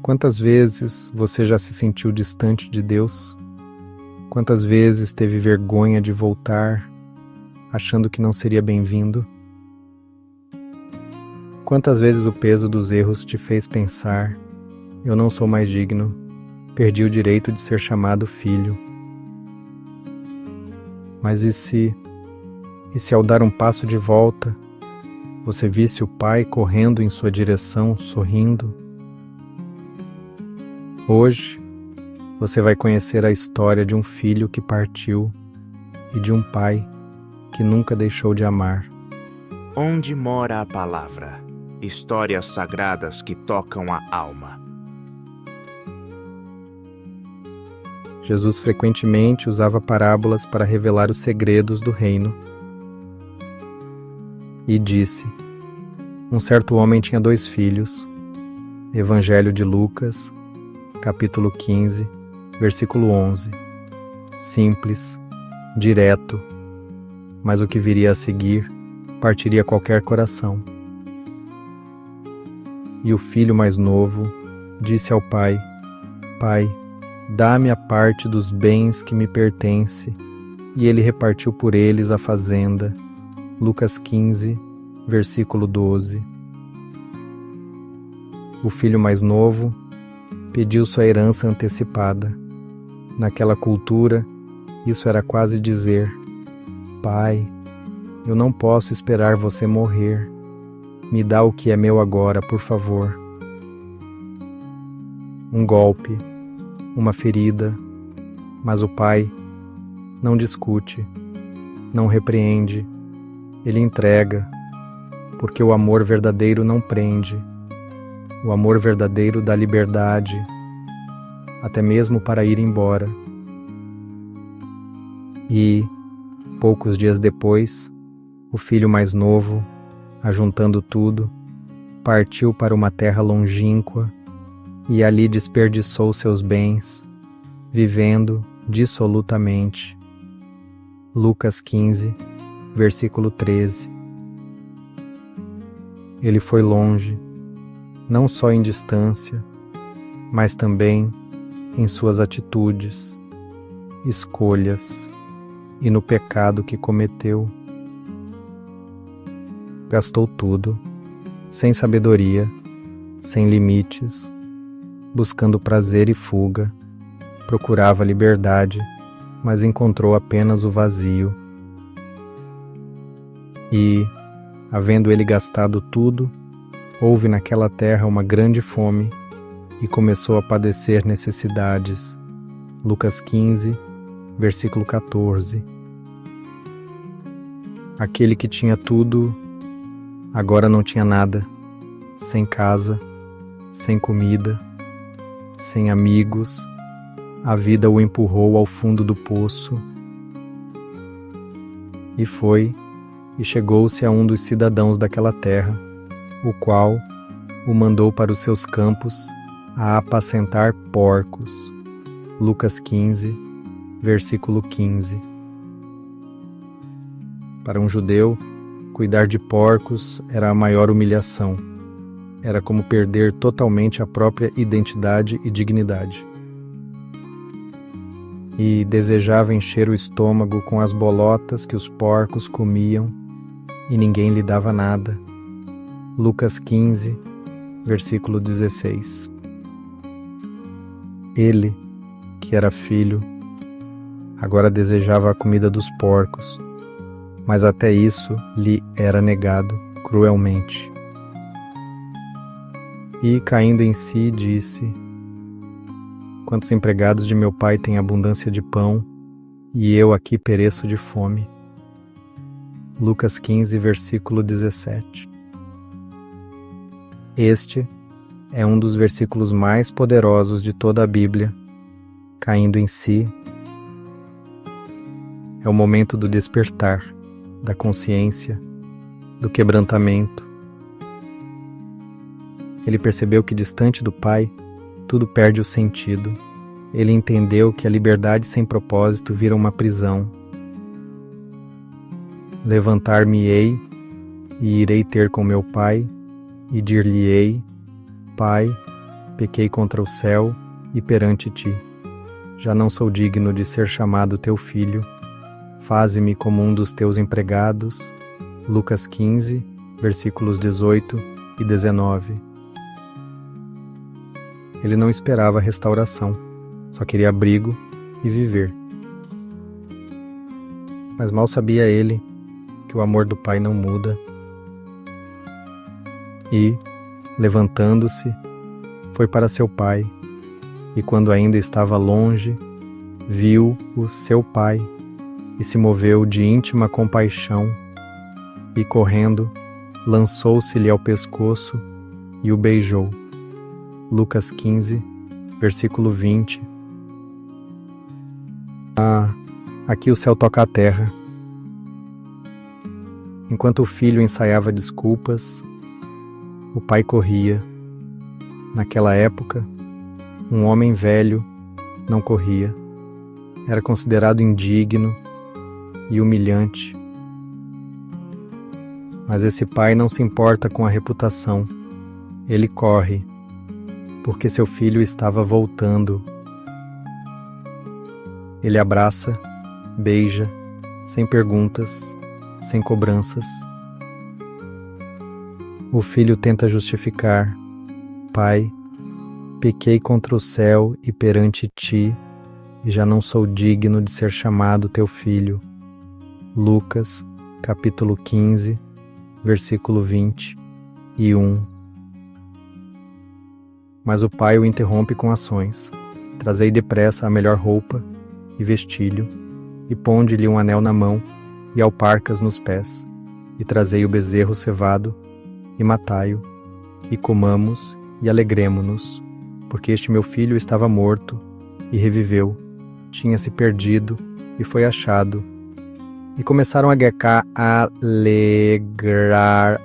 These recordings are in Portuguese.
Quantas vezes você já se sentiu distante de Deus? Quantas vezes teve vergonha de voltar, achando que não seria bem-vindo? Quantas vezes o peso dos erros te fez pensar: eu não sou mais digno, perdi o direito de ser chamado filho? Mas e se ao dar um passo de volta, você visse o Pai correndo em sua direção, sorrindo? Hoje, você vai conhecer a história de um filho que partiu e de um pai que nunca deixou de amar. Onde mora a palavra? Histórias sagradas que tocam a alma. Jesus frequentemente usava parábolas para revelar os segredos do reino. E disse: um certo homem tinha 2 filhos. Evangelho de Lucas, capítulo 15, versículo 11. Simples, direto, mas o que viria a seguir partiria qualquer coração. E o filho mais novo disse ao pai: Pai, dá-me a parte dos bens que me pertence. E ele repartiu por eles a fazenda. Lucas 15, versículo 12. O filho mais novo pediu sua herança antecipada. Naquela cultura, isso era quase dizer: Pai, eu não posso esperar você morrer. Me dá o que é meu agora, por favor. Um golpe, uma ferida, mas o pai não discute, não repreende, ele entrega, porque o amor verdadeiro não prende. O amor verdadeiro dá liberdade, até mesmo para ir embora. E, poucos dias depois, o filho mais novo, ajuntando tudo, partiu para uma terra longínqua e ali desperdiçou seus bens, vivendo dissolutamente. Lucas 15, versículo 13. Ele foi longe, não só em distância, mas também em suas atitudes, escolhas e no pecado que cometeu. Gastou tudo, sem sabedoria, sem limites, buscando prazer e fuga, procurava liberdade, mas encontrou apenas o vazio. E, havendo ele gastado tudo, houve naquela terra uma grande fome e começou a padecer necessidades. Lucas 15, versículo 14. Aquele que tinha tudo, agora não tinha nada, sem casa, sem comida, sem amigos, a vida o empurrou ao fundo do poço. E foi, e chegou-se a um dos cidadãos daquela terra, o qual o mandou para os seus campos a apacentar porcos. Lucas 15, versículo 15. Para um judeu, cuidar de porcos era a maior humilhação. Era como perder totalmente a própria identidade e dignidade. E desejava encher o estômago com as bolotas que os porcos comiam, e ninguém lhe dava nada. Lucas 15, versículo 16. Ele, que era filho, agora desejava a comida dos porcos, mas até isso lhe era negado cruelmente. E, caindo em si, disse: quantos empregados de meu pai têm abundância de pão, e eu aqui pereço de fome. Lucas 15, versículo 17. Este é um dos versículos mais poderosos de toda a Bíblia. Caindo em si, é o momento do despertar, da consciência, do quebrantamento. Ele percebeu que distante do Pai, tudo perde o sentido. Ele entendeu que a liberdade sem propósito vira uma prisão. Levantar-me-ei e irei ter com meu pai, e dir-lhe-ei: Pai, pequei contra o céu e perante ti. Já não sou digno de ser chamado teu filho. Faze-me como um dos teus empregados. Lucas 15, versículos 18 e 19. Ele não esperava restauração, só queria abrigo e viver. Mas mal sabia ele que o amor do Pai não muda. E, levantando-se, foi para seu pai, e quando ainda estava longe, viu o seu pai e se moveu de íntima compaixão, e correndo, lançou-se-lhe ao pescoço e o beijou. Lucas 15, versículo 20. Aqui o céu toca a terra. Enquanto o filho ensaiava desculpas, o pai corria. Naquela época, um homem velho não corria. Era considerado indigno e humilhante. Mas esse pai não se importa com a reputação. Ele corre, porque seu filho estava voltando. Ele abraça, beija, sem perguntas, sem cobranças. O filho tenta justificar: Pai, pequei contra o céu e perante ti, e já não sou digno de ser chamado teu filho. Lucas, capítulo 15, versículo 21. Mas o pai o interrompe com ações. Trazei depressa a melhor roupa e vestilho, e ponde-lhe um anel na mão e alparcas nos pés, e trazei o bezerro cevado, e matai-o, e comamos e alegremo-nos, porque este meu filho estava morto e reviveu, tinha se perdido e foi achado. E começaram a alegrar-se.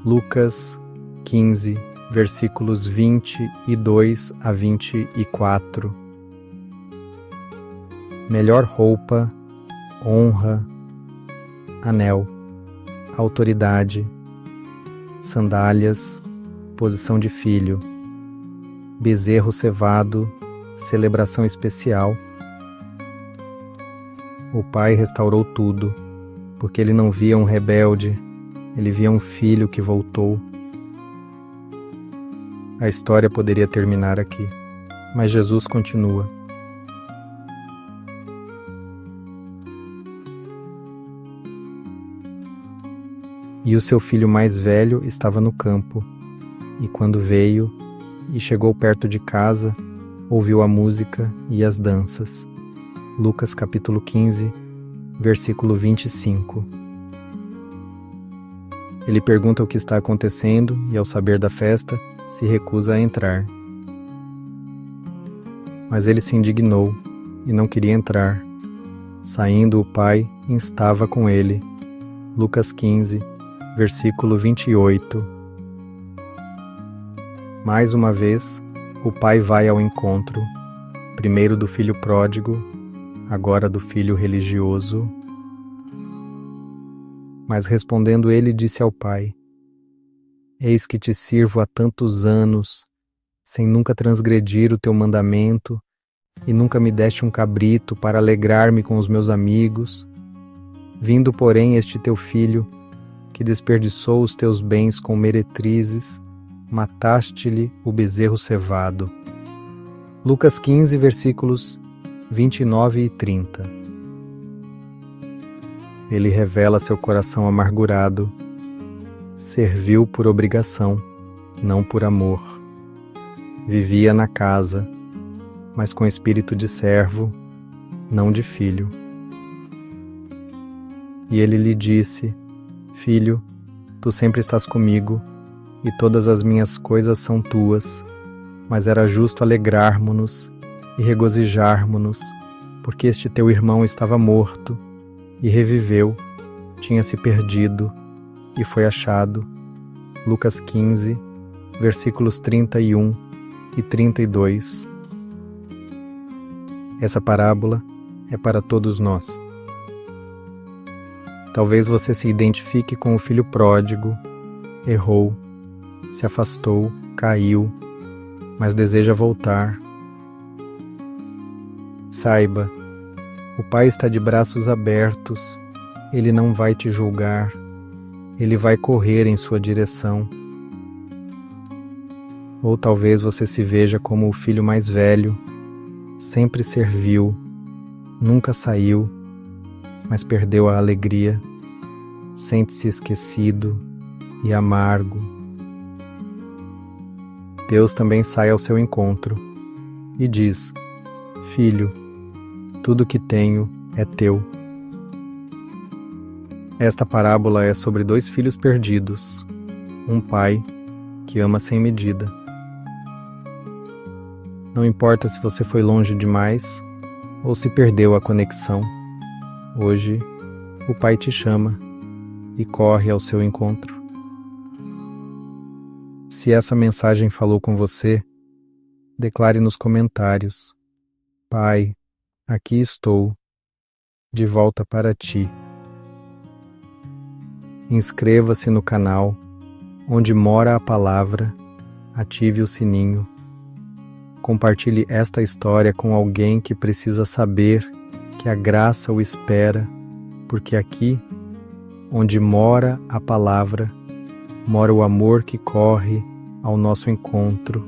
Lucas 15, versículos 22 a 24. Melhor roupa, honra, anel, autoridade, sandálias, posição de filho, bezerro cevado, celebração especial. O pai restaurou tudo, porque ele não via um rebelde, ele via um filho que voltou. A história poderia terminar aqui, mas Jesus continua. E o seu filho mais velho estava no campo, e quando veio e chegou perto de casa, ouviu a música e as danças. Lucas capítulo 15, versículo 25. Ele pergunta o que está acontecendo e, ao saber da festa, se recusa a entrar. Mas ele se indignou e não queria entrar. Saindo, o pai instava com ele. Lucas 15, versículo 28. Mais uma vez, o pai vai ao encontro, primeiro do filho pródigo, agora do filho religioso. Mas respondendo ele, disse ao pai: Eis que te sirvo há tantos anos, sem nunca transgredir o teu mandamento, e nunca me deste um cabrito para alegrar-me com os meus amigos. Vindo, porém, este teu filho, que desperdiçou os teus bens com meretrizes, mataste-lhe o bezerro cevado. Lucas 15, versículos 29 e 30. Ele revela seu coração amargurado. Serviu por obrigação, não por amor. Vivia na casa, mas com espírito de servo, não de filho. E ele lhe disse: Filho, tu sempre estás comigo, e todas as minhas coisas são tuas, mas era justo alegrarmo-nos e regozijarmo-nos, porque este teu irmão estava morto e reviveu, tinha se perdido e foi achado. Lucas 15, versículos 31 e 32. Essa parábola é para todos nós. Talvez você se identifique com o filho pródigo errou, se afastou, caiu, mas deseja voltar. Saiba, o Pai está de braços abertos, Ele não vai te julgar, Ele vai correr em sua direção. Ou talvez você se veja como o filho mais velho, sempre serviu, nunca saiu, mas perdeu a alegria, sente-se esquecido e amargo. Deus também sai ao seu encontro e diz: Filho, tudo que tenho é teu. Esta parábola é sobre 2 filhos perdidos, um pai que ama sem medida. Não importa se você foi longe demais ou se perdeu a conexão, hoje o Pai te chama e corre ao seu encontro. Se essa mensagem falou com você, declare nos comentários: Pai, aqui estou, de volta para ti. Inscreva-se no canal, onde mora a palavra, ative o sininho. Compartilhe esta história com alguém que precisa saber que a graça o espera, porque aqui, onde mora a palavra, mora o amor que corre ao nosso encontro